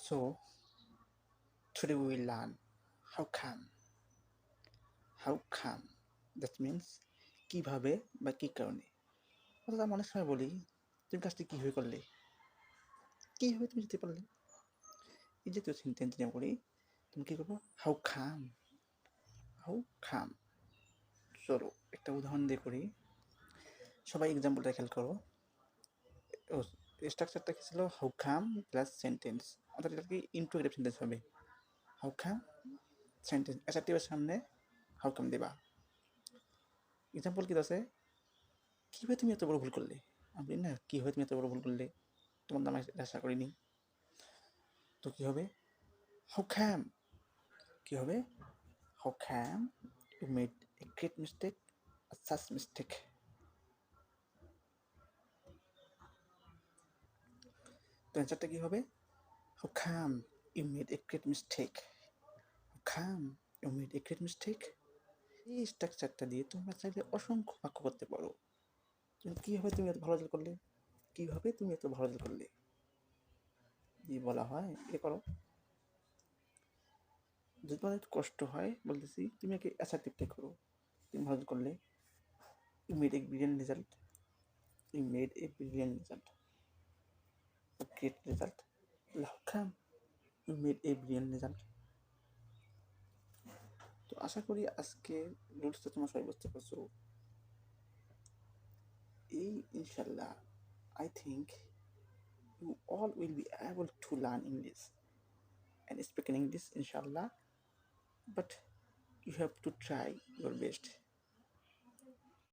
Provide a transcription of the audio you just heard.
So today we will learn how come. How come? That means কিভাবে বা কি কারণে। অর্থাৎ আমরা অনেক সময় বলি তুমি কাজটি কীভাবে করলে, কীভাবে তুমি যেতে পারলে। এই যে তুই সেন্টেন্স নিয়ে করি, তুমি কী করবো? হাউ খাম। হাউ খাম। চলো একটা উদাহরণ দিয়ে করি। সবাই এক্সাম্পলটা খেয়াল করো। ও স্ট্রাকচারটা কী ছিল? হাউ খাম প্লাস সেন্টেন্স, অর্থাৎ এটা কি ইন্ট্রোগেটিভ সেন্টেন্স হবে। হাউ খাম সেন্টেন্স, অ্যাসার্টিভের সামনে হাউ কাম দেবা। এক্সাম্পল কী আছে? কীভাবে তুমি এত বড় ভুল করলে? আমি না কীভাবে তুমি এত বড় ভুল করলে, তোমার নাম আশা করিনি। তো কী হবে? How came. কী হবে? How came you made a great mistake, such mistake. তো অ্যান্সারটা কী হবে? How came you made a great mistake. How came you made a great mistake. এই স্ট্রাকচারটা দিয়ে তোমরা চাইলে অসংখ্য বাক্য করতে পারো। কীভাবে তুমি এত ভালো রেজাল্ট করলে, কীভাবে তুমি এত ভালো রেজাল্ট করলে যদি বলা হয়, এ করো। যদি তোমার একটু কষ্ট হয় বলতেছি, তুমি একে অ্যাসার্টিভটাই করো। তুমি ভালো করলে, you made a brilliant result, you made a brilliant result, a great result. How come you made a brilliant result? তো আশা করি আজকে রুলসটা তোমরা সবাই বুঝতে পারছো। এই ইনশাল্লাহ I think you all will be able to learn English and speak in English inshallah, but you have to try your best.